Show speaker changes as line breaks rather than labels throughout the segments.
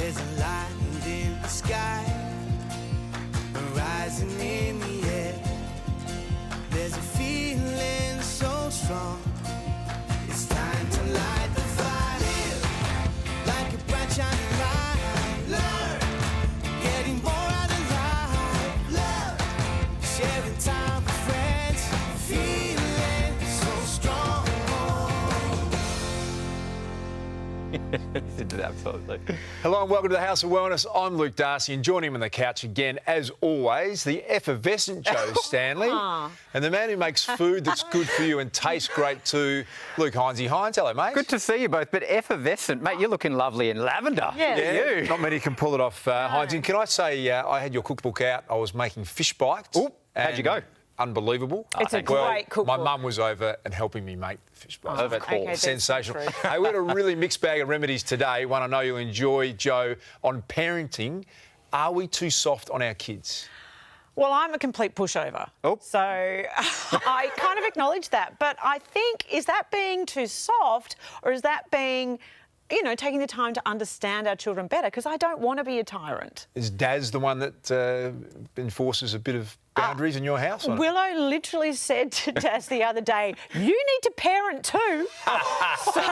There's a light in the sky, rising in the air. There's a feeling so strong. It's time to light the fire, like a bright shining light. Love, getting more out of life. Love, sharing time with friends, feeling so strong.
Absolutely.
Hello and welcome to the House of Wellness. I'm Luke Darcy and joining him on the couch again, as always, the effervescent Joe Stanley and the man who makes food that's good for you and tastes great too, Luke Hines. Hines, hello, mate.
Good to see you both, but effervescent, mate, you're looking lovely in lavender.
Yeah, not many can pull it off, Hines. And can I say, I had your cookbook out. I was making fish bites.
Ooh, how'd you go?
Unbelievable.
It's a great cookbook.
My mum was over and helping me make the fish bites.
Of course.
Okay,
sensational. Hey, we had a really mixed bag of remedies today. One I know you'll enjoy, Joe, on parenting. Are we too soft on our kids?
Well, I'm a complete pushover.
Oh.
So I kind of acknowledge that. But I think, is that being too soft or is that being, you know, taking the time to understand our children better? Because I don't want to be a tyrant.
Is Daz the one that enforces a bit of boundaries in your house?
Willow literally said to Daz the other day, you need to parent too. So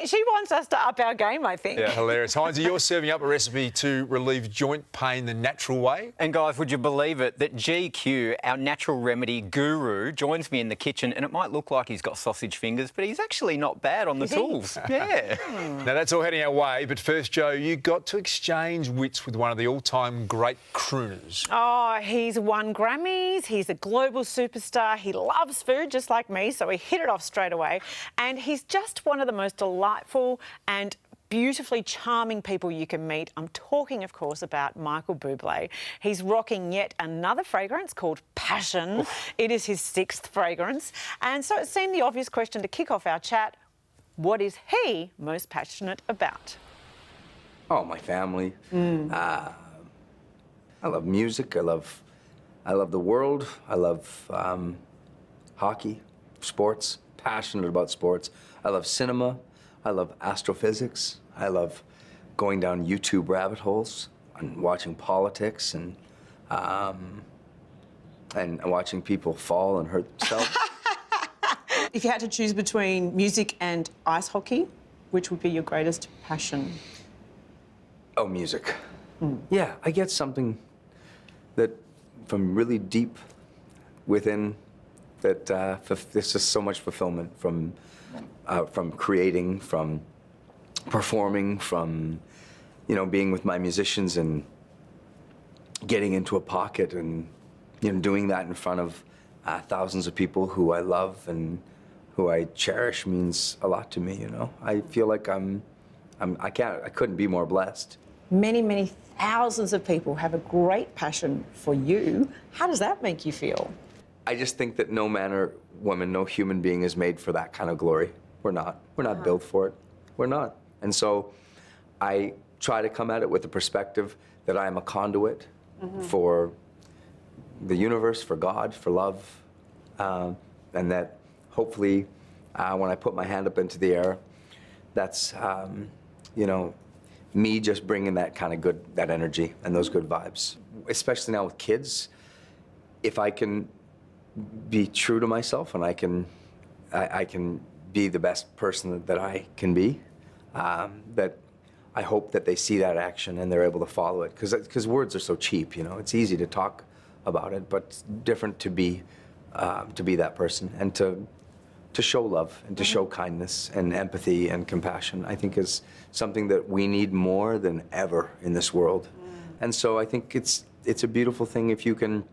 she wants us to up our game, I think.
Yeah, hilarious. Hines, you're serving up a recipe to relieve joint pain the natural way.
And guys, would you believe it that GQ, our natural remedy guru, joins me in the kitchen, and it might look like he's got sausage fingers, but he's actually not bad on the tools. Yeah.
Now, that's all heading our way, but first, Joe, you got to exchange wits with one of the all-time great crooners.
Oh, he's won Grammys, he's a global superstar, he loves food just like me, so we hit it off straight away. And he's just one of the most delightful and beautifully charming people you can meet. I'm talking, of course, about Michael Buble. He's rocking yet another fragrance called Passion. Oof. It is his 6th fragrance. And so it seemed the obvious question to kick off our chat, what is he most passionate about?
Oh, my family. I love music. I love the world. I love hockey, sports. Passionate about sports. I love cinema. I love astrophysics. I love going down YouTube rabbit holes and watching politics and watching people fall and hurt themselves.
If you had to choose between music and ice hockey, which would be your greatest passion?
Oh, music. Yeah, I get something that from really deep within that there's just so much fulfillment from creating, from performing, from, you know, being with my musicians and getting into a pocket and, you know, doing that in front of thousands of people who I love and who I cherish means a lot to me, you know. I feel like I couldn't be more blessed.
Many thousands of people have a great passion for you. How does that make you feel?
I just think that no man or woman, no human being is made for that kind of glory. We're not. We're not built for it. We're not. And so I try to come at it with the perspective that I am a conduit for the universe, for God, for love, and that hopefully when I put my hand up into the air, that's, you know, me just bringing that kind of that energy and those good vibes. Especially now with kids, if I can be true to myself and I can be the best person that I can be, that I hope that they see that action and they're able to follow it. Because words are so cheap, you know. It's easy to talk about it, but it's different to be that person and to show love and to show kindness and empathy and compassion, I think is something that we need more than ever in this world. And so I think it's a beautiful thing if you can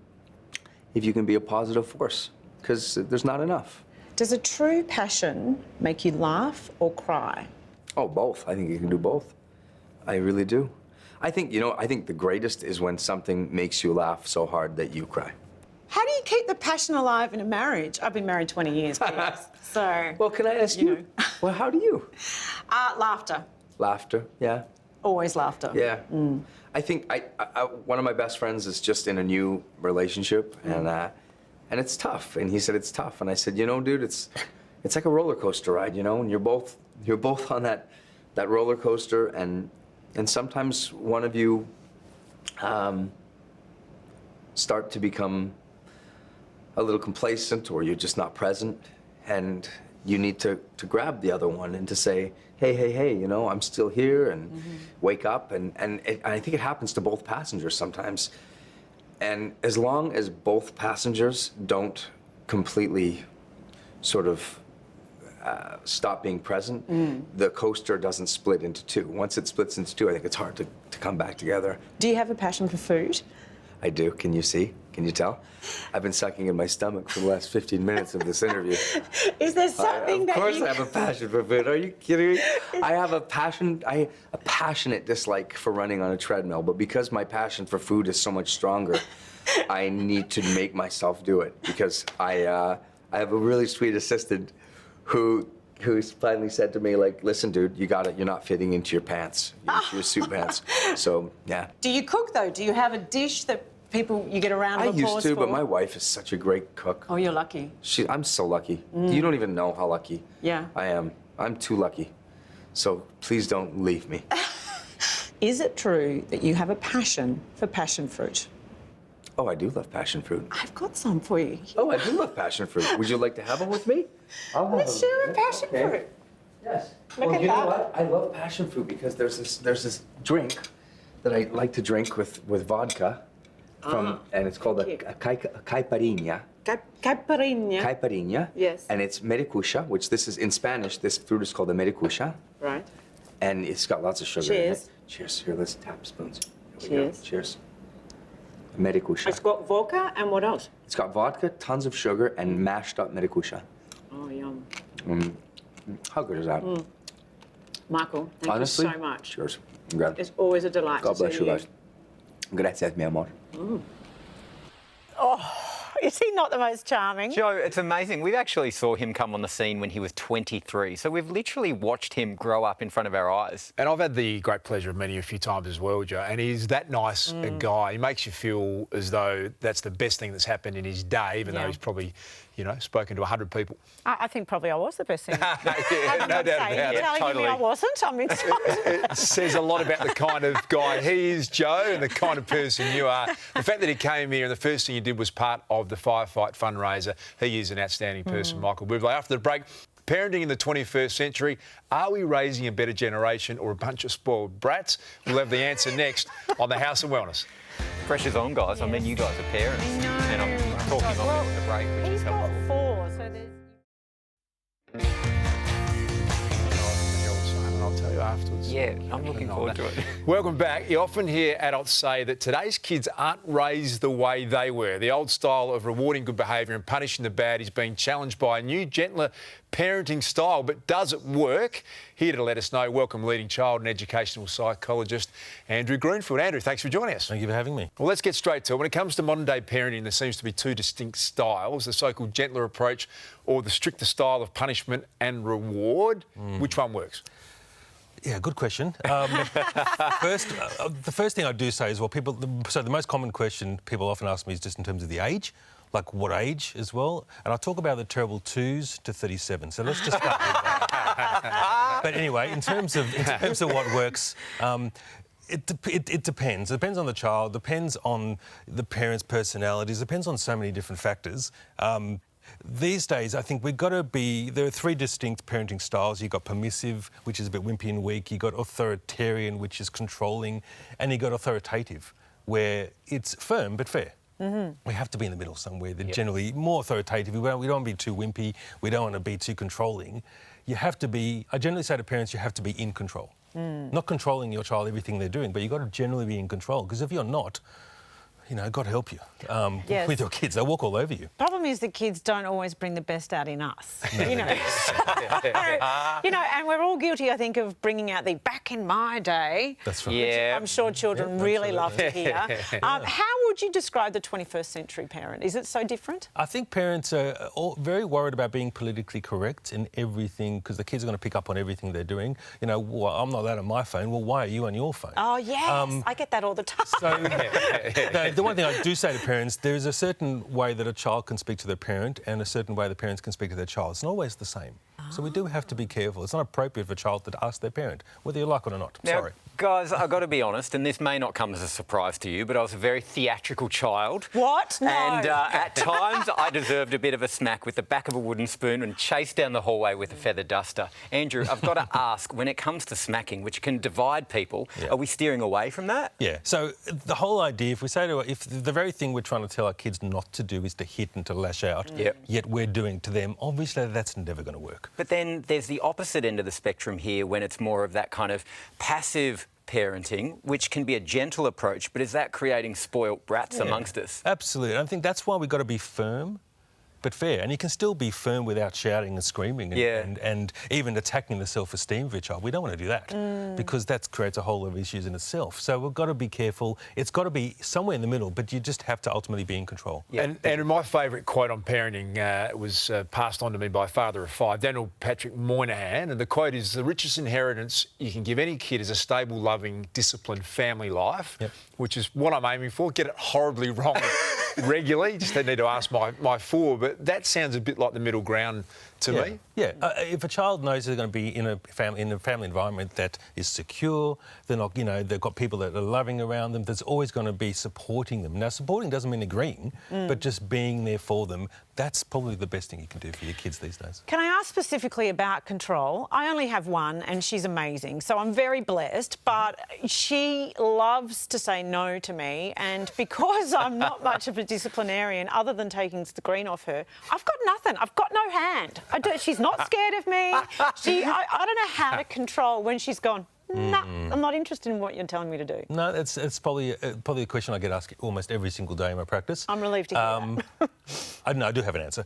be a positive force, because there's not enough.
Does a true passion make you laugh or cry?
Oh, both. I think you can do both. I really do. I think, you know, I think the greatest is when something makes you laugh so hard that you cry.
How do you keep the passion alive in a marriage? I've been married 20 years, please. So.
Well, can I ask you? Well, how do you?
Laughter.
Laughter, yeah.
Always laughter.
Yeah. I think one of my best friends is just in a new relationship, and it's tough. And he said it's tough, and I said, you know, dude, it's like a roller coaster ride, you know, and you're both on that that roller coaster, and sometimes one of you start to become a little complacent, or you're just not present, and you need to grab the other one and to say, hey, you know, I'm still here, and wake up, and I think it happens to both passengers sometimes. And as long as both passengers don't completely sort of stop being present, the coaster doesn't split into two. Once it splits into two, I think it's hard to come back together.
Do you have a passion for food?
I do. Can you see? Can you tell? I've been sucking in my stomach for the last 15 minutes of this interview.
Is there something
Of course I have a passion for food. Are you kidding me? I have a passionate dislike for running on a treadmill, but because my passion for food is so much stronger, I need to make myself do it, because I have a really sweet assistant who finally said to me, like, listen, dude, you got it. You're not fitting into your pants, into your suit pants. So, yeah.
Do you cook, though? Do you have a dish that you get a round of applause
I used to,
for?
but my wife is such a great cook.
Oh, you're lucky.
I'm so lucky. You don't even know how lucky
Yeah.
I am. I'm too lucky. So please don't leave me.
Is it true that you have a passion for passion fruit?
Oh, I do love passion fruit.
I've got some for you.
Oh, I do love passion fruit. Would you like to have one with me?
Let's share a passion fruit.
Yes.
Look
Well,
at
you know
that.
what? I love passion fruit because there's this drink that I like to drink with vodka, and it's called a caipirinha.
Caipirinha.
Caipirinha.
Yes.
And it's mericucha, which this is in Spanish. This fruit is called a mericucha,
Right.
and it's got lots of sugar in
Cheers.
it. Cheers. Here, let's tap spoons. Here we
Cheers.
go. Cheers. Mericucha.
It's got vodka and what else?
It's got vodka, tons of sugar, and mashed up mericucha.
Oh, yum.
How good is that?
Michael, thank
Honestly,
you so much.
Cheers. I'm glad.
It's always a delight
God
to
bless
see
you guys. Gracias, mi amor.
Is he not the most charming?
Joe, it's amazing. We actually saw him come on the scene when he was 23. So we've literally watched him grow up in front of our eyes.
And I've had the great pleasure of meeting you a few times as well, Joe, and he's that nice a guy. He makes you feel as though that's the best thing that's happened in his day, even though he's probably, you know, spoken to 100 people.
I think probably I was the best thing.
Yeah, no doubt about
You're
it.
telling
Totally.
me I wasn't? I'm excited.
It says a lot about the kind of guy he is, Joe, and the kind of person you are. The fact that he came here and the first thing he did was part of the Firefight fundraiser. He is an outstanding person, Michael Buble. After the break, parenting in the 21st century. Are we raising a better generation or a bunch of spoiled brats? We'll have the answer next on the House of Wellness.
Pressure's on, guys. I mean, you guys are parents.
I know.
And I'm talking on the break, which
He's
is
got
helpful.
4, so there's...
And I'll tell you afterwards.
Yeah, I'm looking forward to it.
Welcome back. You often hear adults say that today's kids aren't raised the way they were. The old style of rewarding good behaviour and punishing the bad is being challenged by a new, gentler parenting style. But does it work? Here to let us know, welcome leading child and educational psychologist Andrew Greenfield. Andrew, thanks for joining us.
Thank you for having me.
Well, let's get straight to it. When it comes to modern-day parenting, there seems to be two distinct styles, the so-called gentler approach or the stricter style of punishment and reward. Which one works?
Yeah, good question. The first thing I do say is, well, so the most common question people often ask me is just in terms of the age, like what age as well. And I talk about the terrible 2s to 37. So let's just start with that. But anyway, in terms of what works, it depends. It depends on the child, depends on the parents' personalities, depends on so many different factors. These days, I think we've got to there are 3 distinct parenting styles. You've got permissive, which is a bit wimpy and weak. You've got authoritarian, which is controlling. And you've got authoritative, where it's firm but fair. We have to be in the middle somewhere. They're generally more authoritative. We don't want to be too wimpy. We don't want to be too controlling. You have to be, I generally say to parents, you have to be in control. Not controlling your child, everything they're doing, but you've got to generally be in control. Because if you're not, you know, God help you
Yes.
with your kids. They'll walk all over you.
Problem is the kids don't always bring the best out in us, you know. You know, and we're all guilty, I think, of bringing out the back in my day.
That's right.
Yeah.
I'm sure children really love to hear. How would you describe the 21st century parent? Is it so different?
I think parents are all very worried about being politically correct in everything because the kids are going to pick up on everything they're doing. You know, well, I'm not allowed on my phone. Well, why are you on your phone?
Oh, yes. I get that all the time.
So the one thing I do say to parents, there is a certain way that a child can speak to their parent and a certain way the parents can speak to their child. It's not always the same. So we do have to be careful. It's not appropriate for a child to ask their parent, whether you like it or not.
Now,
Sorry.
guys, I've got to be honest, and this may not come as a surprise to you, but I was a very theatrical child.
What? No.
And at times I deserved a bit of a smack with the back of a wooden spoon and chased down the hallway with a feather duster. Andrew, I've got to ask, when it comes to smacking, which can divide people, are we steering away from that?
Yeah. So the whole idea, if the very thing we're trying to tell our kids not to do is to hit and to lash out, yet we're doing to them, obviously that's never going to work.
But then there's the opposite end of the spectrum here when it's more of that kind of passive parenting, which can be a gentle approach, but is that creating spoilt brats amongst us?
Absolutely. I think that's why we've got to be firm but fair. And you can still be firm without shouting and screaming and even attacking the self-esteem of your child. We don't want to do that because that creates a whole lot of issues in itself. So we've got to be careful. It's got to be somewhere in the middle, but you just have to ultimately be in control.
Yeah. And my favourite quote on parenting was passed on to me by a father of five, Daniel Patrick Moynihan, and the quote is, "The richest inheritance you can give any kid is a stable, loving, disciplined family life," which is what I'm aiming for. Get it horribly wrong regularly. Just need to ask my four, but that sounds a bit like the middle ground to me.
Yeah, if a child knows they're going to be in a family environment that is secure, they're not, they've got people that are loving around them, there's always going to be supporting them. Now, supporting doesn't mean agreeing, but just being there for them. That's probably the best thing you can do for your kids these days.
Can I ask specifically about control? I only have one and she's amazing, so I'm very blessed, but she loves to say no to me, and because I'm not much of a disciplinarian, other than taking the green off her, I've got nothing. I've got no hand. She's not scared of me. I don't know how to control when she's gone, no, I'm not interested in what you're telling me to do.
No, it's probably a question I get asked almost every single day in my practice.
I'm relieved to hear that.
I do have an answer.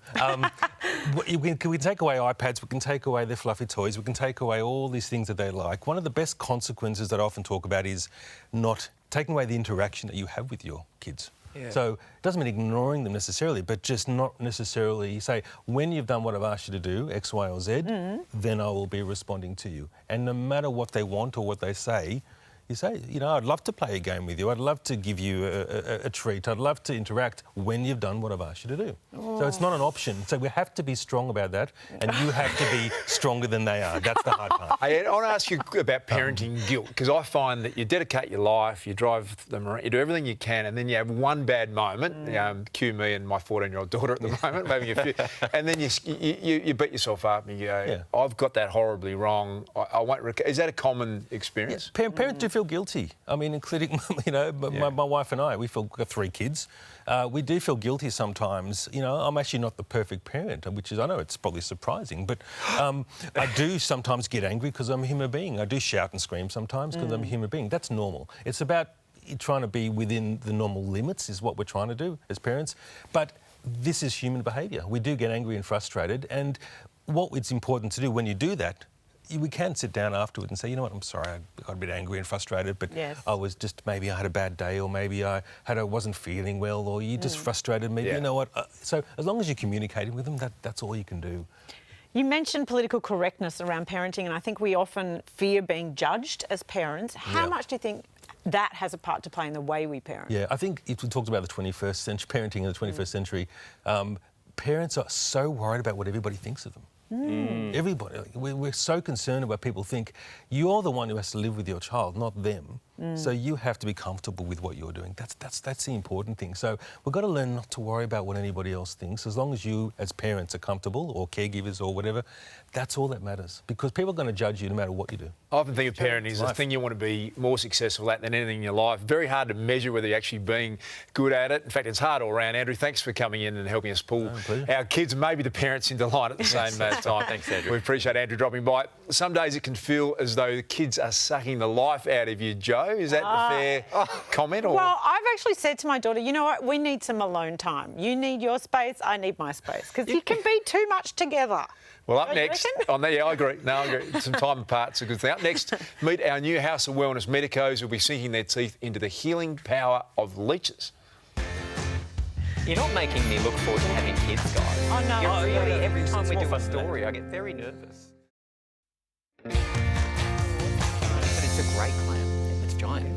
We can take away iPads, we can take away their fluffy toys, we can take away all these things that they like. One of the best consequences that I often talk about is not taking away the interaction that you have with your kids. So it doesn't mean ignoring them necessarily, but just not necessarily say, when you've done what I've asked you to do, X, Y or Z, then I will be responding to you. And no matter what they want or what they say, you say, I'd love to play a game with you. I'd love to give you a treat. I'd love to interact when you've done what I've asked you to do. So it's not an option. So we have to be strong about that, and you have to be stronger than they are. That's the hard part.
I want to ask you about parenting guilt, because I find that you dedicate your life, you drive them around, you do everything you can, and then you have one bad moment. Cue me and my 14-year-old daughter at the moment, maybe a few, and then you beat yourself up and you go, I've got that horribly wrong. I won't. Is that a common experience?
Parents do feel guilty. I mean, including, my wife and I, we've got 3 kids. We do feel guilty sometimes. I'm actually not the perfect parent, which is, I know it's probably surprising, but I do sometimes get angry because I'm a human being. I do shout and scream sometimes because I'm a human being. That's normal. It's about trying to be within the normal limits is what we're trying to do as parents. But this is human behaviour. We do get angry and frustrated, and what it's important to do when you do that, we can sit down afterwards and say, you know what, I'm sorry, I got a bit angry and frustrated, but maybe I had a bad day, or maybe I wasn't feeling well, or you just frustrated me. You know what? So as long as you're communicating with them, that's all you can do.
You mentioned political correctness around parenting, and I think we often fear being judged as parents. How much do you think that has a part to play in the way we parent?
Yeah, I think if we talked about the 21st century, parenting in the 21st century, parents are so worried about what everybody thinks of them. Everybody. We're so concerned about people think you're the one who has to live with your child, not them. So you have to be comfortable with what you're doing. That's the important thing. So we've got to learn not to worry about what anybody else thinks. As long as you, as parents, are comfortable, or caregivers or whatever, that's all that matters. Because people are going to judge you no matter what you do.
I often think of parenting as the thing you want to be more successful at than anything in your life. Very hard to measure whether you're actually being good at it. In fact, it's hard all around. Andrew, thanks for coming in and helping us pull our kids and maybe the parents into line at the same time.
Thanks, Andrew.
We appreciate Andrew dropping by. Some days it can feel as though the kids are sucking the life out of you, Joe. Is that a fair comment? Or?
Well, I've actually said to my daughter, you know what, we need some alone time. You need your space, I need my space, because you can be too much together.
Well, up next, I agree. No, I agree. Some time apart's a good thing. Up next, meet our new House of Wellness medicos who'll be sinking their teeth into the healing power of leeches.
You're not making me look forward to having kids, guys.
Oh, no.
Really, every time we do a story, I get very nervous. But it's a great clam. It's giant.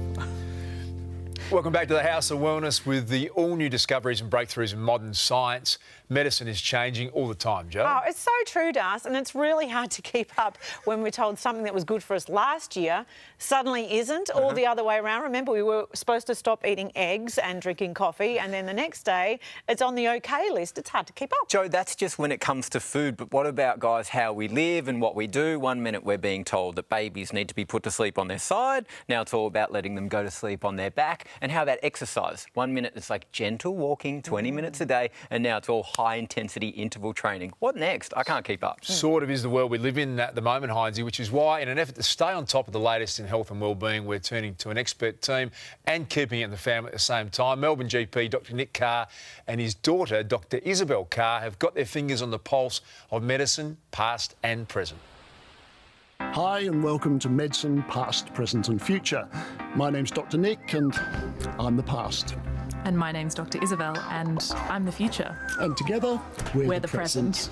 Welcome back to the House of Wellness with the all-new discoveries and breakthroughs in modern science. Medicine is changing all the time, Jo.
Oh, it's so true, Das, and it's really hard to keep up when we're told something that was good for us last year suddenly isn't, or the other way around. Remember, we were supposed to stop eating eggs and drinking coffee, and then the next day it's on the OK list. It's hard to keep up.
Jo, that's just when it comes to food, but what about, guys, how we live and what we do? 1 minute we're being told that babies need to be put to sleep on their side. Now it's all about letting them go to sleep on their back. And how about exercise? 1 minute it's like gentle walking, 20 minutes a day, and now it's all high-intensity interval training. What next? I can't keep up.
Sort of is the world we live in at the moment, Heinzie, which is why, in an effort to stay on top of the latest in health and wellbeing, we're turning to an expert team and keeping it in the family at the same time. Melbourne GP Dr Nick Carr and his daughter Dr Isabel Carr have got their fingers on the pulse of medicine, past and present.
Hi and welcome to Medicine, Past, Present and Future. My name's Dr Nick and I'm the past.
And my name's Dr Isabel and I'm the future.
And together, we're the present.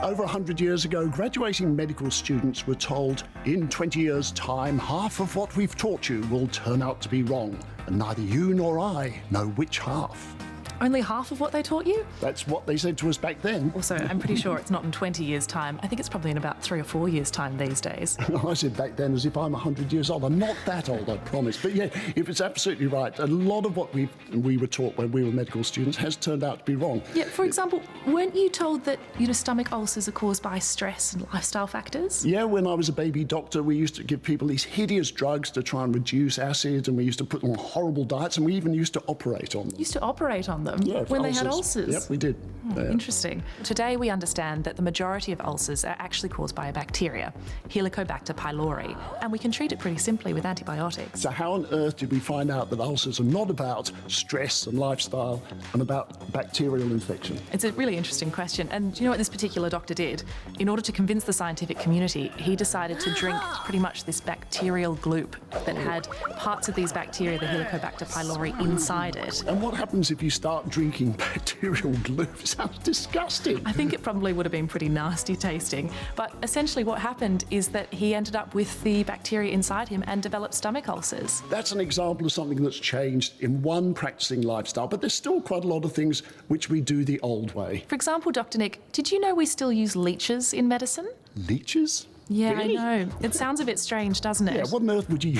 Over 100 years ago, graduating medical students were told, in 20 years' time, half of what we've taught you will turn out to be wrong, and neither you nor I know which half.
Only half of what they taught you?
That's what they said to us back then.
Also, I'm pretty sure it's not in 20 years' time. I think it's probably in about 3 or 4 years' time these days.
I said back then as if I'm 100 years old. I'm not that old, I promise. But yeah, if it's absolutely right, a lot of what we were taught when we were medical students has turned out to be wrong.
Yeah, for example, weren't you told that stomach ulcers are caused by stress and lifestyle factors?
Yeah, when I was a baby doctor, we used to give people these hideous drugs to try and reduce acid, and we used to put them on horrible diets, and we even used to operate on them.
Used to operate on them?
Yeah,
when they had ulcers?
Yep, we did. Yeah.
Interesting. Today we understand that the majority of ulcers are actually caused by a bacteria, Helicobacter pylori, and we can treat it pretty simply with antibiotics.
So how on earth did we find out that ulcers are not about stress and lifestyle and about bacterial infection?
It's a really interesting question, and do you know what this particular doctor did? In order to convince the scientific community, he decided to drink pretty much this bacterial gloop that had parts of these bacteria, the Helicobacter pylori, inside it.
And what happens if you start drinking bacterial glue? It sounds disgusting.
I think it probably would have been pretty nasty tasting, but essentially what happened is that he ended up with the bacteria inside him and developed stomach ulcers.
That's an example of something that's changed in one practicing lifestyle, but there's still quite a lot of things which we do the old way.
For example, Dr. Nick, did you know we still use leeches in medicine?
Leeches?
Yeah,
Really?
I know. It sounds a bit strange, doesn't it?
Yeah, what on earth would you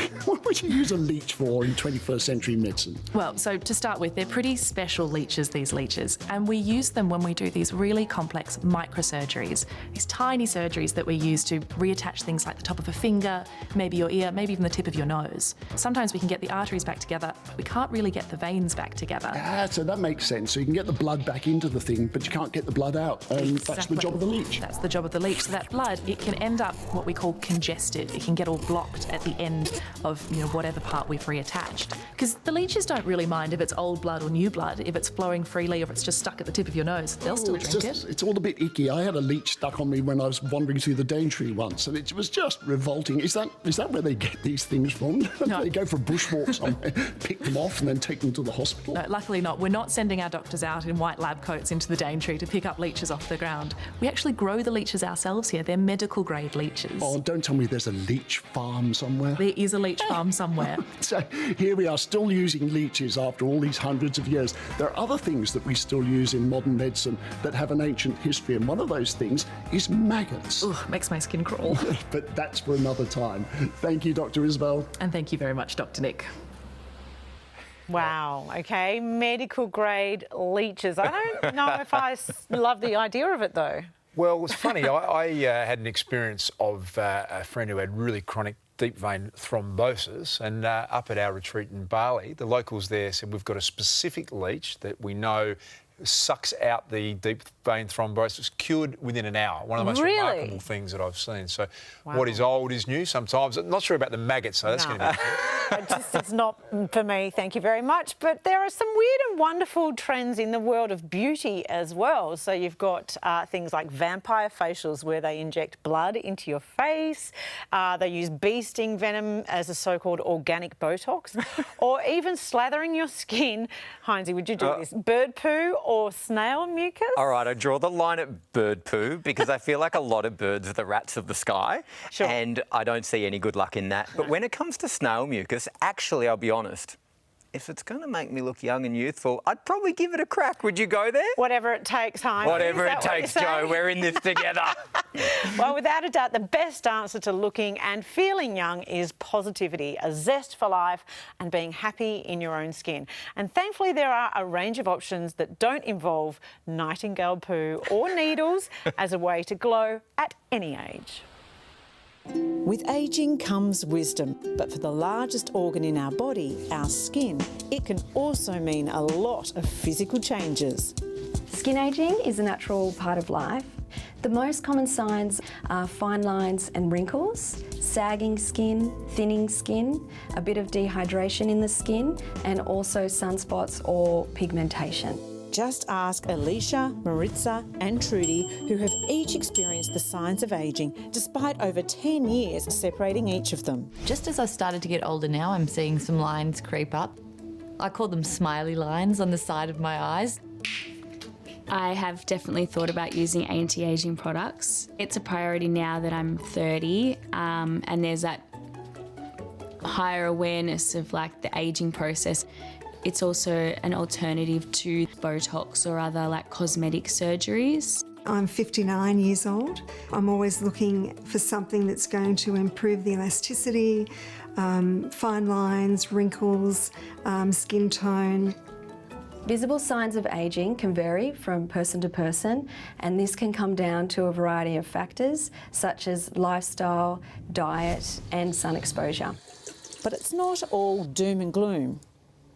use a leech for in 21st century medicine?
Well, so to start with, they're pretty special leeches, these leeches, and we use them when we do these really complex microsurgeries, these tiny surgeries that we use to reattach things like the top of a finger, maybe your ear, maybe even the tip of your nose. Sometimes we can get the arteries back together, but we can't really get the veins back together.
Ah, so that makes sense. So you can get the blood back into the thing, but you can't get the blood out, and that's the job of the leech.
That's the job of the leech. So that blood, it can end up what we call congested. It can get all blocked at the end of whatever part we've reattached. Because the leeches don't really mind if it's old blood or new blood, if it's flowing freely or if it's just stuck at the tip of your nose. They'll still drink it.
It's all a bit icky. I had a leech stuck on me when I was wandering through the Daintree once, and it was just revolting. Is that where they get these things from?
No.
They go for a bushwalk somewhere, pick them off, and then take them to the hospital?
No, luckily not. We're not sending our doctors out in white lab coats into the Daintree to pick up leeches off the ground. We actually grow the leeches ourselves here. They're medical grade leeches.
Oh, don't tell me there's a leech farm somewhere.
There is a leech farm somewhere.
So here we are, still using leeches after all these hundreds of years. There are other things that we still use in modern medicine that have an ancient history, and one of those things is maggots.
Ugh, makes my skin crawl.
But that's for another time. Thank you, Dr. Isabel.
And thank you very much, Dr. Nick.
Wow, okay, medical grade leeches. I don't know if I love the idea of it though.
Well, it's funny. I had an experience of a friend who had really chronic deep vein thrombosis, and up at our retreat in Bali, the locals there said we've got a specific leech that we know sucks out the deep vein thrombosis, cured within an hour. One of the most remarkable things that I've seen. So what is old is new sometimes. I'm not sure about the maggots, so that's going to be
It's not for me, thank you very much. But there are some weird and wonderful trends in the world of beauty as well. So you've got things like vampire facials where they inject blood into your face. They use bee sting venom as a so-called organic Botox. Or even slathering your skin. Heinzie, would you do this? Bird poo or snail mucus?
All right, I draw the line at bird poo because I feel like a lot of birds are the rats of the sky. And I don't see any good luck in that. But when it comes to snail mucus, actually, I'll be honest, if it's going to make me look young and youthful, I'd probably give it a crack. Would you go there?
Whatever it takes, Hines.
Whatever
Is
it
that what
takes,
you're
Joe.
saying?
We're in this together.
Well, without a doubt, the best answer to looking and feeling young is positivity, a zest for life and being happy in your own skin. And thankfully, there are a range of options that don't involve nightingale poo or needles as a way to glow at any age.
With ageing comes wisdom, but for the largest organ in our body, our skin, it can also mean a lot of physical changes.
Skin ageing is a natural part of life. The most common signs are fine lines and wrinkles, sagging skin, thinning skin, a bit of dehydration in the skin, and also sunspots or pigmentation.
Just ask Alicia, Maritza and Trudy, who have each experienced the signs of ageing, despite over 10 years separating each of them.
Just as I've started to get older now, I'm seeing some lines creep up. I call them smiley lines on the side of my eyes.
I have definitely thought about using anti-aging products. It's a priority now that I'm 30, and there's that higher awareness of like the aging process. It's also an alternative to Botox or other like cosmetic surgeries.
I'm 59 years old. I'm always looking for something that's going to improve the elasticity, fine lines, wrinkles, skin tone.
Visible signs of ageing can vary from person to person, and this can come down to a variety of factors such as lifestyle, diet and sun exposure.
But it's not all doom and gloom.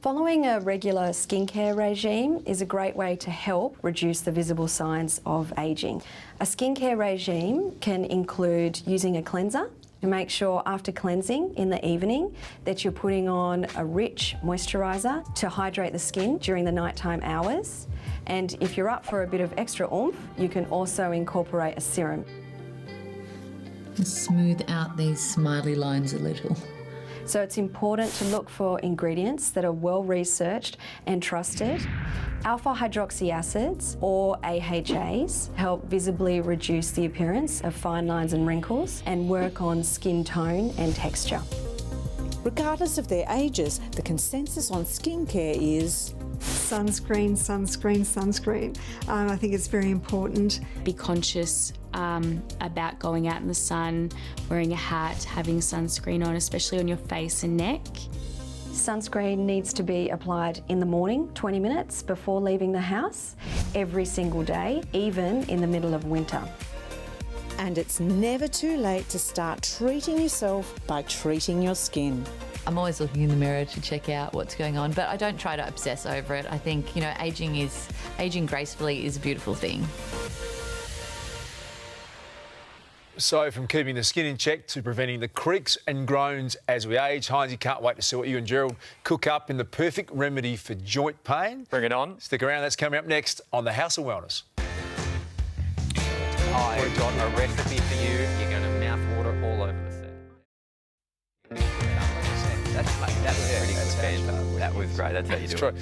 Following a regular skincare regime is a great way to help reduce the visible signs of ageing. A skincare regime can include using a cleanser to make sure after cleansing in the evening that you're putting on a rich moisturiser to hydrate the skin during the nighttime hours. And if you're up for a bit of extra oomph, you can also incorporate a serum.
Smooth out these smiley lines a little.
So it's important to look for ingredients that are well researched and trusted. Alpha hydroxy acids, or AHAs, help visibly reduce the appearance of fine lines and wrinkles and work on skin tone and texture.
Regardless of their ages, the consensus on skincare is
Sunscreen, sunscreen, sunscreen. I think it's very important.
Be conscious about going out in the sun, wearing a hat, having sunscreen on, especially on your face and neck.
Sunscreen needs to be applied in the morning, 20 minutes before leaving the house, every single day, even in the middle of winter.
And it's never too late to start treating yourself by treating your skin.
I'm always looking in the mirror to check out what's going on, but I don't try to obsess over it. I think, you know, aging gracefully is a beautiful thing.
So from keeping the skin in check to preventing the creaks and groans as we age, Hines, you can't wait to see what you and Gerald cook up in the perfect remedy for joint pain.
Bring it on.
Stick around, that's coming up next on the House of Wellness.
I've got a recipe for you. You're going to mouth water all over the set. That was pretty good, Ben. That was great. That's how you do it.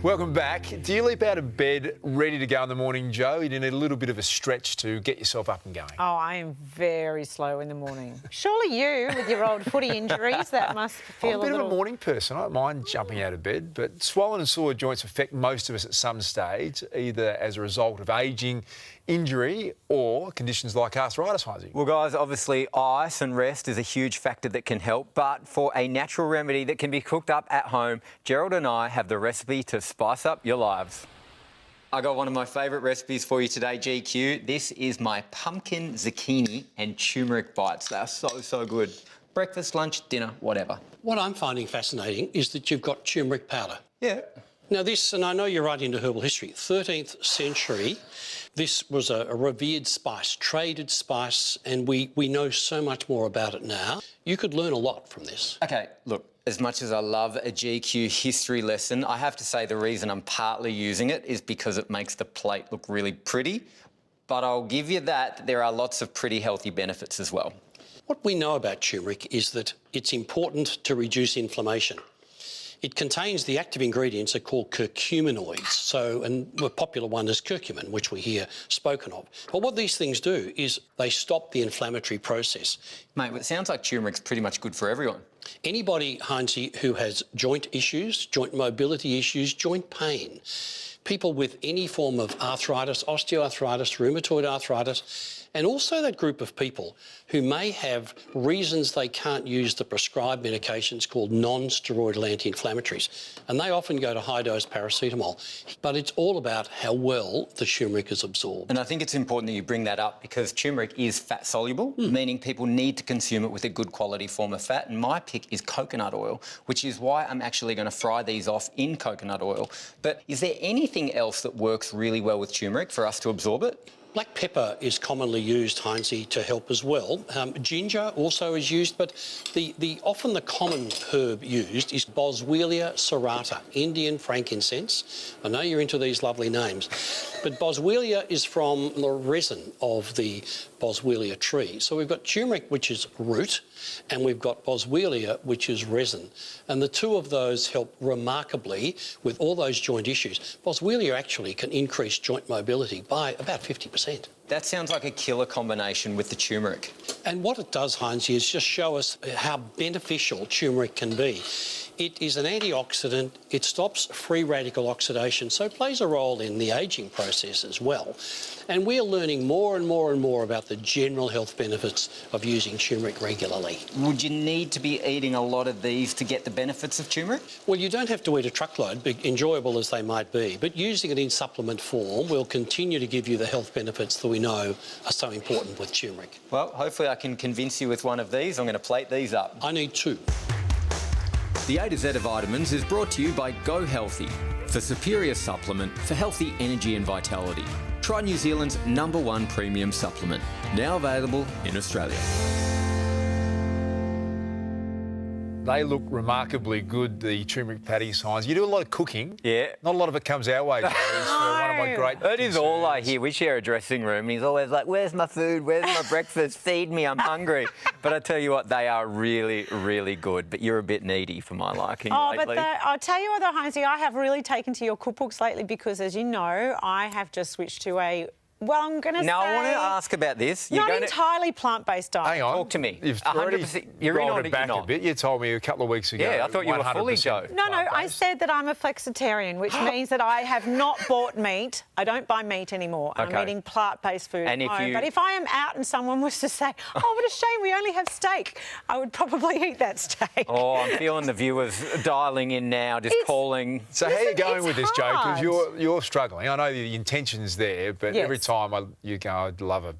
Welcome back. Do you leap out of bed ready to go in the morning, Joe? You need a little bit of a stretch to get yourself up and going.
Oh, I am very slow in the morning. Surely you, with your old footy injuries, that must feel
I'm a bit
little...
of a morning person. I don't mind jumping out of bed, but swollen and sore joints affect most of us at some stage, either as a result of ageing, injury or conditions like arthritis, Heinzie.
Well, guys, obviously ice and rest is a huge factor that can help, but for a natural remedy that can be cooked up at home, Gerald and I have the recipe to spice up your lives. I got one of my favourite recipes for you today, GQ. This is my pumpkin, zucchini and turmeric bites. They are so good. Breakfast, lunch, dinner, whatever.
What I'm finding fascinating is that you've got turmeric powder.
Yeah.
Now this, and I know you're right into herbal history, 13th century, this was a revered spice, traded spice, and we know so much more about it now. You could learn a lot from this.
OK, look, as much as I love a GQ history lesson, I have to say the reason I'm partly using it is because it makes the plate look really pretty. But I'll give you that there are lots of pretty healthy benefits as well.
What we know about turmeric is that it's important to reduce inflammation. It contains the active ingredients are called curcuminoids. So, and a popular one is curcumin, which we hear spoken of. But what these things do is they stop the inflammatory process.
Mate, it sounds like turmeric's pretty much good for everyone.
Anybody, Heinzie, who has joint issues, joint mobility issues, joint pain, people with any form of arthritis, osteoarthritis, rheumatoid arthritis, and also that group of people who may have reasons they can't use the prescribed medications called non-steroidal anti-inflammatories. And they often go to high-dose paracetamol. But it's all about how well the turmeric is absorbed.
And I think it's important that you bring that up because turmeric is fat-soluble, meaning people need to consume it with a good quality form of fat. And my pick is coconut oil, which is why I'm actually going to fry these off in coconut oil. But is there anything else that works really well with turmeric for us to absorb it?
Black pepper is commonly used, Heinzie, to help as well. Ginger also is used, but often the common herb used is Boswellia serrata, Indian frankincense. I know you're into these lovely names, but Boswellia is from the resin of the Boswellia tree. So we've got turmeric, which is root, and we've got Boswellia, which is resin. And the two of those help remarkably with all those joint issues. Boswellia actually can increase joint mobility by about 50%.
That sounds like a killer combination with the turmeric.
And what it does, Heinzie, is just show us how beneficial turmeric can be. It is an antioxidant, it stops free radical oxidation, so it plays a role in the ageing process as well. And we're learning more and more and more about the general health benefits of using turmeric regularly.
Would you need to be eating a lot of these to get the benefits of turmeric?
Well, you don't have to eat a truckload, enjoyable as they might be, but using it in supplement form will continue to give you the health benefits that we know are so important with turmeric.
Well, hopefully I can convince you with one of these. I'm going to plate these up.
I need two.
The A to Z of Vitamins is brought to you by Go Healthy, the superior supplement for healthy energy and vitality. Try New Zealand's #1 premium supplement, now available in Australia.
They look remarkably good, the turmeric patties, Heinz. You do a lot of cooking.
Yeah.
Not a lot of it comes our way, Joe. It's one of my great
That is all I
concerns.
hear. We share a dressing room and he's always like, where's my food? Where's my breakfast? Feed me, I'm hungry. But I tell you what, they are really, really good. But you're a bit needy for my liking lately.
But I'll tell you what, though, Heinzie, I have really taken to your cookbooks lately because, as you know, I have just switched to a... Well, I'm going to say...
Now, I want to ask about this.
Not entirely plant-based diet.
Hang on.
Talk to me.
You've already
100%. You're in on
rolled
it,
it back
you're
a
not.
bit. You told me a couple of weeks ago.
Yeah, I thought you were fully
100%
Joe.
No, I
plant-based.
said that I'm a flexitarian, which means that I have not bought meat. I don't buy meat anymore.
Okay.
I'm eating plant-based food.
And if you-
But if I am out and someone was to say, oh, what a shame, we only have steak, I would probably eat that steak.
Oh, I'm feeling the viewers dialing in now, just calling.
So how are you going
it's
with this, Joe? Because
hard.
you're struggling. I know the intention's there, but
Yes.
every time you go, I'd love a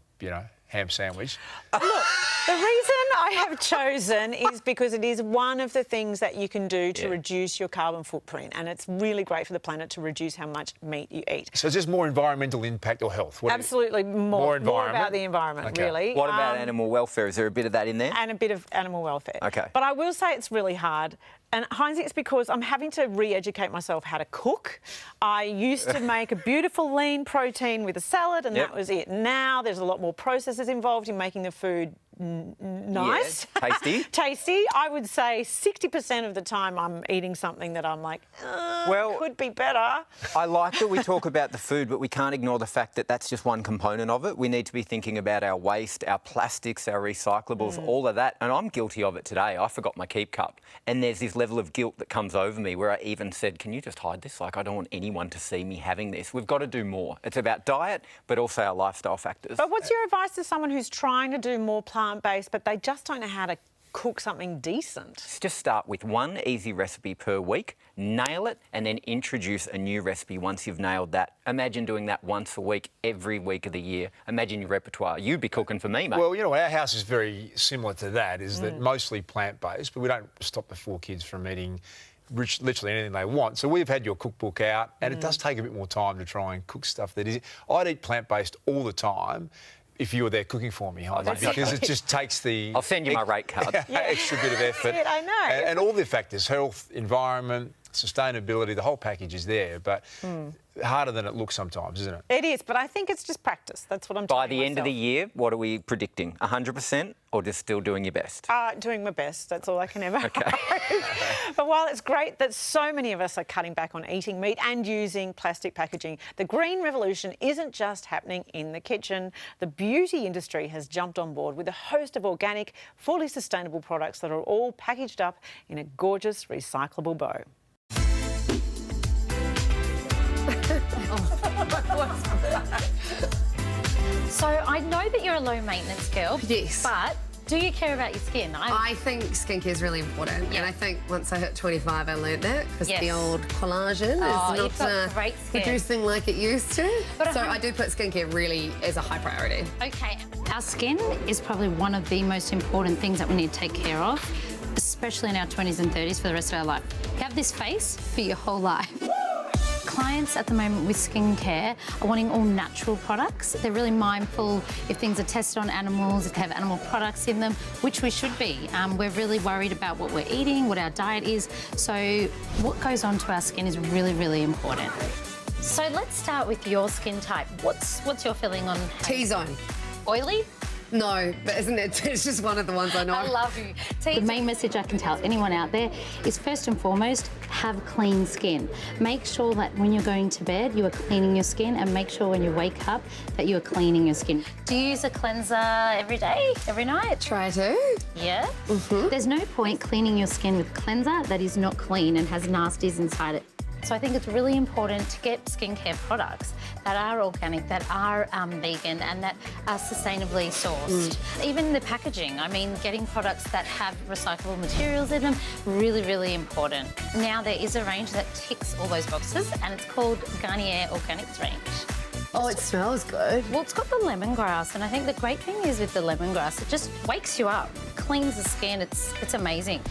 ham sandwich.
Look, the reason I have chosen is because it is one of the things that you can do to reduce your carbon footprint, and it's really great for the planet to reduce how much meat you eat.
So it's just more environmental impact or health?
Absolutely, more
environment?
about the environment,
Okay.
really.
What about animal welfare? Is there a bit of that in there?
And a bit of animal welfare.
Okay.
But I will say it's really hard. And Heinz, it's because I'm having to re-educate myself how to cook. I used to make a beautiful lean protein with a salad and that was it. Now there's a lot more processes involved in making the food nice.
Yeah. Tasty.
Tasty. I would say 60% of the time I'm eating something that I'm like, could be better.
I like that we talk about the food, but we can't ignore the fact that that's just one component of it. We need to be thinking about our waste, our plastics, our recyclables, all of that. And I'm guilty of it today. I forgot my keep cup. And there's this level of guilt that comes over me where I even said, can you just hide this? Like, I don't want anyone to see me having this. We've got to do more. It's about diet, but also our lifestyle factors.
But what's your advice to someone who's trying to do more plant-based, but they just don't know how to cook something decent?
Just start with one easy recipe per week, nail it, and then introduce a new recipe once you've nailed that. Imagine doing that once a week, every week of the year. Imagine your repertoire. You'd be cooking for me, mate.
Well, our house is very similar to that, is that mostly plant-based, but we don't stop the 4 kids from eating literally anything they want. So we've had your cookbook out, and it does take a bit more time to try and cook stuff that is... I'd eat plant-based all the time if you were there cooking for me, Heidi, because it just takes the...
I'll send you my rate card.
extra bit of effort.
I know.
And all the factors, health, environment, sustainability, the whole package is there, but harder than it looks sometimes, isn't it?
It is, but I think it's just practice. That's what I'm
By
telling
the end of the
myself.
year, what are we predicting? 100% or just still doing your best?
Doing my best, that's all I can ever hope. But while it's great that so many of us are cutting back on eating meat and using plastic packaging, the green revolution isn't just happening in the kitchen. The beauty industry has jumped on board with a host of organic, fully sustainable products that are all packaged up in a gorgeous recyclable bow.
So I know that you're a low maintenance girl.
Yes.
But do you care about your skin?
I think skincare is really important, and I think once I hit 25, I learned that because the old collagen is not
great skin.
producing like it used to.
But
so I do put skincare really as a high priority.
Okay. Our skin is probably one of the most important things that we need to take care of, especially in our 20s and 30s for the rest of our life. You have this face for your whole life. Clients at the moment with skincare are wanting all natural products. They're really mindful if things are tested on animals, if they have animal products in them, which we should be. We're really worried about what we're eating, what our diet is. So what goes onto our skin is really, really important. So let's start with your skin type. What's your feeling on?
T-zone.
Oily?
No, but isn't it? It's just one of the ones I know.
I love you. The main message I can tell anyone out there is first and foremost, have clean skin. Make sure that when you're going to bed, you are cleaning your skin, and make sure when you wake up that you are cleaning your skin. Do you use a cleanser every day, every night?
Try to.
Yeah? There's no point cleaning your skin with a cleanser that is not clean and has nasties inside it. So I think it's really important to get skincare products that are organic, that are vegan and that are sustainably sourced. Even the packaging, I mean, getting products that have recyclable materials in them, really, really important. Now there is a range that ticks all those boxes, and it's called Garnier Organics range.
Oh, it smells good.
Well, it's got the lemongrass, and I think the great thing is with the lemongrass, it just wakes you up, cleans the skin, it's amazing.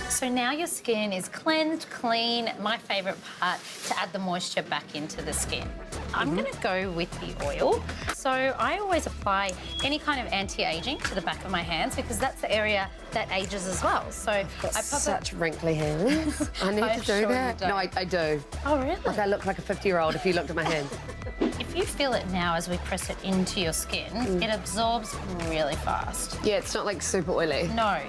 So now your skin is cleansed, clean. My favourite part, to add the moisture back into the skin. I'm going to go with the oil. So I always apply any kind of anti-aging to the back of my hands because that's the area that ages as well. So I pop
such wrinkly hands. I need to do that. No, I do.
Oh, really?
Like I look like a 50-year-old if you looked at my hand.
If you feel it now as we press it into your skin, it absorbs really fast.
Yeah, it's not like super oily.
No.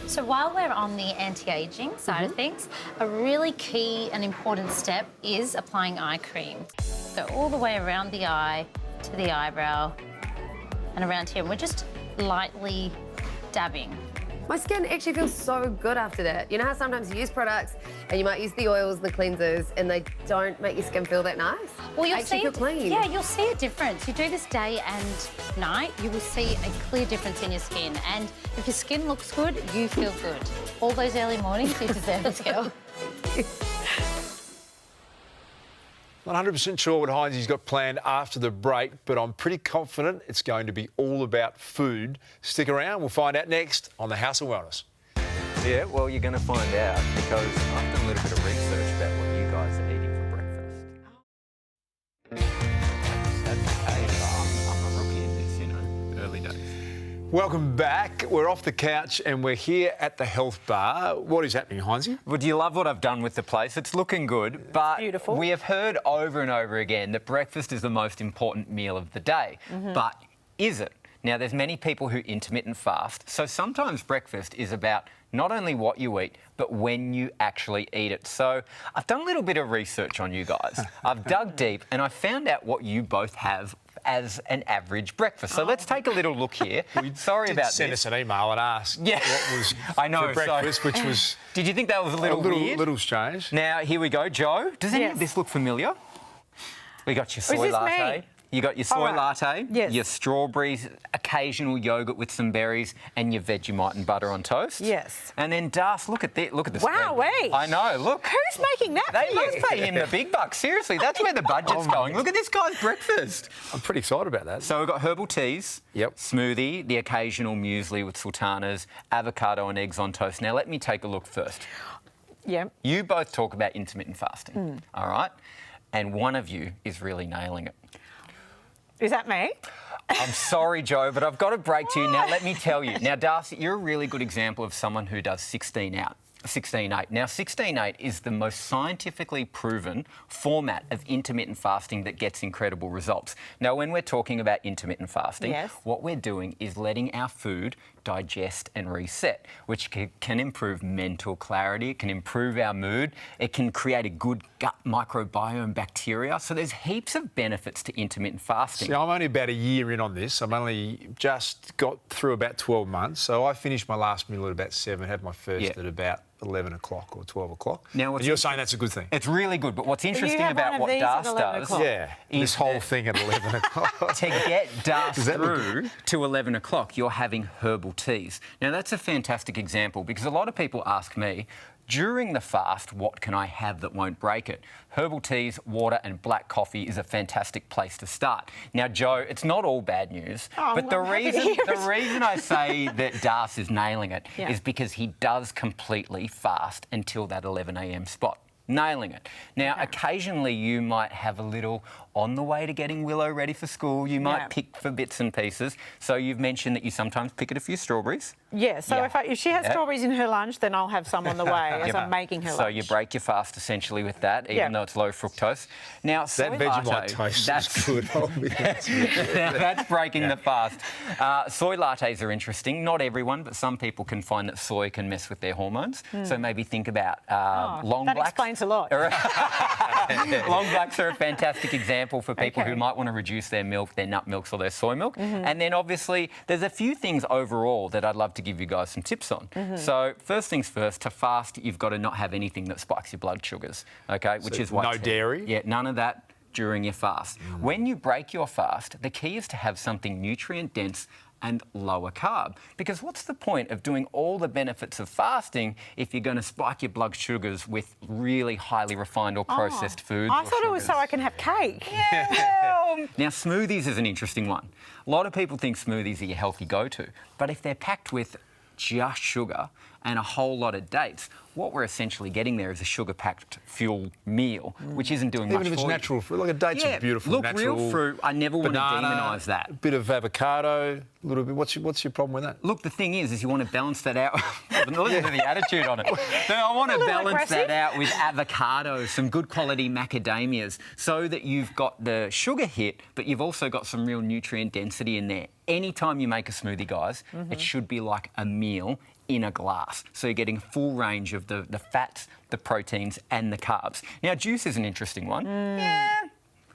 So while we're on the anti-aging side of things, a really key and important step is applying eye cream. Go all the way around the eye to the eyebrow and around here. We're just lightly dabbing.
My skin actually feels so good after that. You know how sometimes you use products and you might use the oils and the cleansers and they don't make your skin feel that nice?
Well, you'll
actually
see
feel clean.
Yeah, you'll see a difference. You do this day and night, you will see a clear difference in your skin. And if your skin looks good, you feel good. All those early mornings, you deserve this, girl.
Not 100% sure what Hinesy's got planned after the break, but I'm pretty confident it's going to be all about food. Stick around, we'll find out next on the House of Wellness.
Yeah, well, you're going to find out because I've done a little bit of research about what you guys are eating for breakfast. I'm a rookie in this, you know, early days.
Welcome back. We're off the couch and we're here at the health bar. What is happening, Hinesy?
Well, do you love what I've done with the place? It's looking good, but
beautiful.
We have heard over and over again that breakfast is the most important meal of the day. But is it? Now, there's many people who intermittent fast, so sometimes breakfast is about not only what you eat, but when you actually eat it. So I've done a little bit of research on you guys. I've dug deep and I found out what you both have as an average breakfast. So let's take a little look here. Sorry about this.
Send us an email and ask what was
I know,
for breakfast, which was...
Did you think that was a little weird?
A little strange.
Now, here we go. Joe, does any of this look familiar? We got your soy latte.
Me?
You got your soy latte,
Yes.
your strawberries, occasional yogurt with some berries, and your Vegemite and butter on toast.
Yes.
And then Das, look at this. Look at the
Wow,
spread.
wait.
I know. Look.
Who's making that
They
for
must
you?
pay him the big bucks. Seriously, that's where the budget's going. Look at this guy's breakfast.
I'm pretty excited about that.
So we've got herbal teas, smoothie, the occasional muesli with sultanas, avocado and eggs on toast. Now let me take a look first.
Yeah.
You both talk about intermittent fasting, all right? And one of you is really nailing it.
Is that me?
I'm sorry, Joe, but I've got to break to you. Now, let me tell you. Now, Darcy, you're a really good example of someone who does 16 out. 16-8. Now, 16-8 is the most scientifically proven format of intermittent fasting that gets incredible results. Now, when we're talking about intermittent fasting, what we're doing is letting our food digest and reset, which can improve mental clarity, it can improve our mood, it can create a good gut microbiome bacteria. So there's heaps of benefits to intermittent fasting.
See, I'm only about a year in on this. I've only just got through about 12 months. So I finished my last meal at about 7, had my first at about 11 o'clock or 12 o'clock. Now, and you're saying that's a good thing?
It's really good, but what's interesting about what DAS does
is this whole thing at 11 o'clock.
To get DAS through to 11 o'clock, you're having herbal teas. Now, that's a fantastic example because a lot of people ask me, during the fast, what can I have that won't break it? Herbal teas, water and black coffee is a fantastic place to start. Now, Jo, it's not all bad news, but the reason I say that DAS is nailing it is because he does completely fast until that 11 a.m. spot. Nailing it. Now, occasionally you might have a little on the way to getting Willow ready for school. You might pick for bits and pieces. So you've mentioned that you sometimes pick at a few strawberries.
Yeah, so if she has strawberries in her lunch, then I'll have some on the way as I'm making her lunch.
So you break your fast essentially with that, even though it's low fructose. Now, soy
that Vegemite toast is good.
Now, that's breaking the fast. Soy lattes are interesting. Not everyone, but some people can find that soy can mess with their hormones. So maybe think about long blacks.
That explains a lot.
Long blacks are a fantastic example for people who might want to reduce their milk, their nut milks or their soy milk. And then obviously there's a few things overall that I'd love to give you guys some tips on. So first things first, to fast, you've got to not have anything that spikes your blood sugars, okay? Which is
no dairy?
Yeah, none of that during your fast. When you break your fast, the key is to have something nutrient dense and lower carb. Because what's the point of doing all the benefits of fasting if you're going to spike your blood sugars with really highly refined or processed foods?
I thought it was so I can have cake.
Now, smoothies is an interesting one. A lot of people think smoothies are your healthy go-to, but if they're packed with just sugar and a whole lot of dates, what we're essentially getting there is a sugar-packed fuel meal, which isn't doing much for you.
Even if it's natural fruit, like a date's a beautiful natural.
Real fruit, I never want to demonise that.
A bit of avocado, a little bit. What's your problem with that?
Look, the thing is you want to balance that out. Listen to the attitude on it. No, I want to balance that out with avocado, some good quality macadamias, so that you've got the sugar hit, but you've also got some real nutrient density in there. Anytime you make a smoothie, guys, it should be like a meal in a glass. So you're getting full range of the fats, the proteins and the carbs. Now, juice is an interesting one.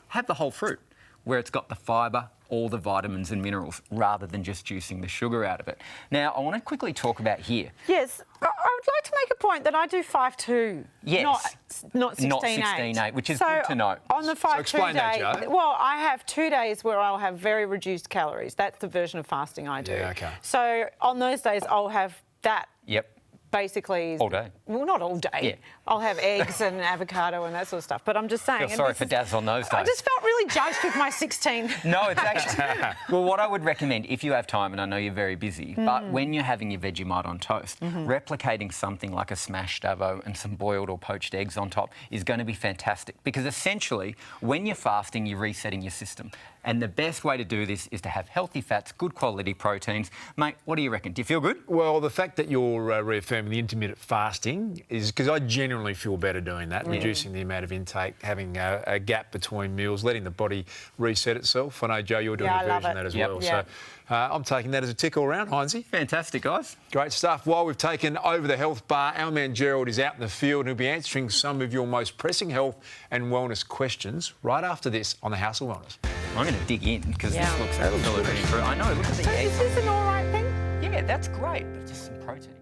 Have the whole fruit where it's got the fibre, all the vitamins and minerals, rather than just juicing the sugar out of it. Now, I want to quickly talk about here.
Yes, I would like to make a point that I do 5-2.
Yes.
Not 16-8.
Not 16-8, which is good to know.
On the 5-2 day, well, I have 2 days where I'll have very reduced calories. That's the version of fasting I do.
Yeah, okay.
So on those days, I'll have that.
Yep.
Basically,
all day.
Well, not all day.
Yeah.
I'll have eggs and avocado and that sort of stuff. But I'm just saying.
Feel sorry for Daz on those days.
I just felt really judged with my 16.
No, it's actually. Well, what I would recommend, if you have time, and I know you're very busy, but when you're having your Vegemite on toast, replicating something like a smashed avo and some boiled or poached eggs on top is going to be fantastic. Because essentially, when you're fasting, you're resetting your system. And the best way to do this is to have healthy fats, good quality proteins. Mate, what do you reckon? Do you feel good?
Well, the fact that you're reaffirming the intermittent fasting is because I genuinely feel better doing that, reducing the amount of intake, having a gap between meals, letting the body reset itself. I know, Jo, you're doing a version of that as well. So I'm taking that as a tick all round, Heinzie.
Fantastic, guys.
Great stuff. While we've taken over the health bar, our man Gerald is out in the field and he'll be answering some of your most pressing health and wellness questions right after this on the House of Wellness.
I'm going to dig in because this looks absolutely incredible. I know, look at the eggs.
Is this an all right thing?
Yeah, that's great, but just some protein.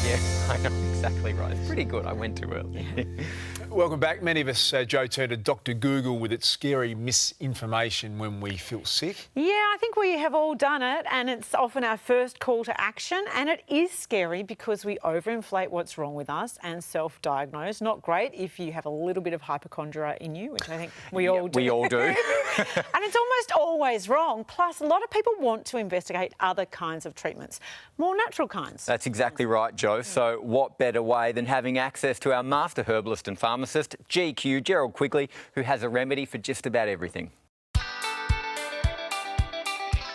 Yeah, I know exactly right. It's pretty good. I went too early.
Welcome back. Many of us, Jo, turn to Dr. Google with its scary misinformation when we feel sick.
Yeah, I think we have all done it, and it's often our first call to action, and it is scary because we overinflate what's wrong with us and self-diagnose. Not great if you have a little bit of hypochondria in you, which I think we all do.
We all do.
And it's almost always wrong. Plus, a lot of people want to investigate other kinds of treatments, more natural kinds.
That's exactly right, Jo. So what better way than having access to our master herbalist and pharmacist, GQ, Gerald Quigley, who has a remedy for just about everything.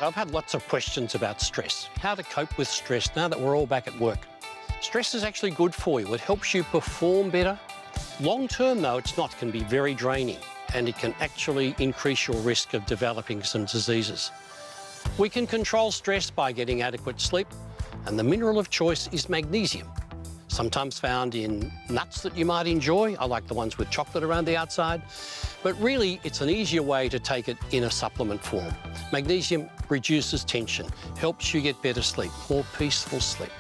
I've had lots of questions about stress, how to cope with stress now that we're all back at work. Stress is actually good for you. It helps you perform better. Long term, though, it's not. It can be very draining, and it can actually increase your risk of developing some diseases. We can control stress by getting adequate sleep, and the mineral of choice is magnesium, sometimes found in nuts that you might enjoy. I like the ones with chocolate around the outside, but really it's an easier way to take it in a supplement form. Magnesium reduces tension, helps you get better sleep, more peaceful sleep.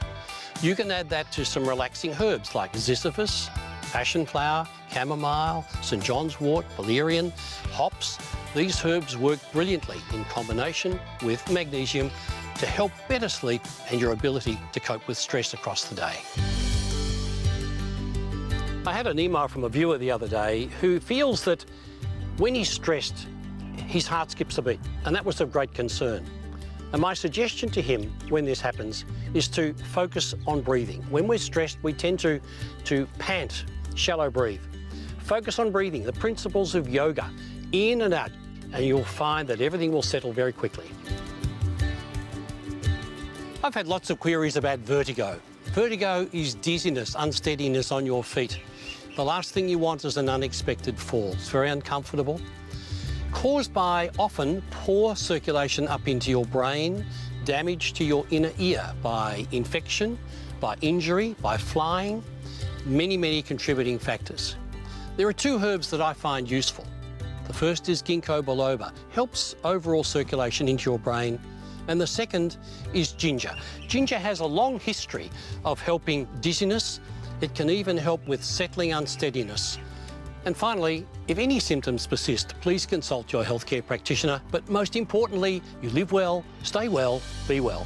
You can add that to some relaxing herbs like ziziphus, passion flower, chamomile, St. John's wort, valerian, hops. These herbs work brilliantly in combination with magnesium to help better sleep and your ability to cope with stress across the day. I had an email from a viewer the other day who feels that when he's stressed, his heart skips a beat, and that was of great concern. And my suggestion to him when this happens is to focus on breathing. When we're stressed, we tend to pant, shallow breathe. Focus on breathing, the principles of yoga, in and out, and you'll find that everything will settle very quickly. I've had lots of queries about vertigo. Vertigo is dizziness, unsteadiness on your feet. The last thing you want is an unexpected fall. It's very uncomfortable. Caused by often poor circulation up into your brain, damage to your inner ear by infection, by injury, by flying, many contributing factors. There are two herbs that I find useful. The first is ginkgo biloba, helps overall circulation into your brain. And the second is ginger. Ginger has a long history of helping dizziness. It can even help with settling unsteadiness. And finally, if any symptoms persist, please consult your healthcare practitioner. But most importantly, you live well, stay well, be well.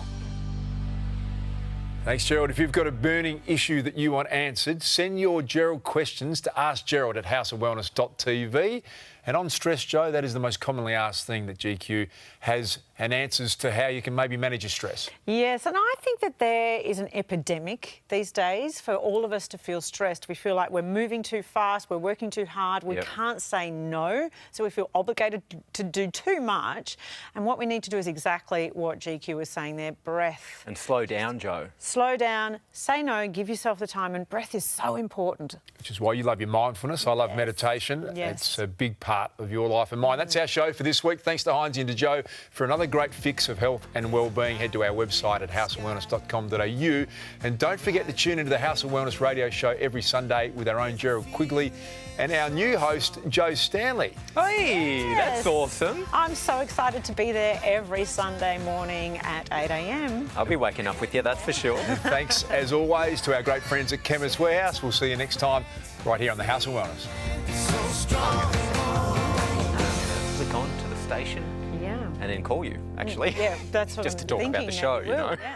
Thanks, Gerald. If you've got a burning issue that you want answered, send your Gerald questions to askgerald@houseofwellness.tv. And on stress, Joe, that is the most commonly asked thing that GQ has, and answers to how you can maybe manage your stress.
Yes, and I think that there is an epidemic these days for all of us to feel stressed. We feel like we're moving too fast, we're working too hard, we can't say no, so we feel obligated to do too much. And what we need to do is exactly what GQ was saying there, breath.
And slow down, Joe.
Slow down, say no, give yourself the time, and breath is so important.
Which is why you love your mindfulness. I love meditation. It's a big part of your life and mine. That's our show for this week. Thanks to Hines and to Joe for another great fix of health and wellbeing. Head to our website at houseofwellness.com.au, and don't forget to tune into the House of Wellness radio show every Sunday with our own Gerald Quigley and our new host, Joe Stanley.
Hey, that's awesome.
I'm so excited to be there every Sunday morning at 8 a.m.
I'll be waking up with you, that's for sure.
And thanks, as always, to our great friends at Chemist Warehouse. We'll see you next time right here on the House of Wellness.
Click on to the station and then call you, actually.
Yeah, that's what
just
I'm
to talk about
thinking
the show,
that
you know.
Yeah.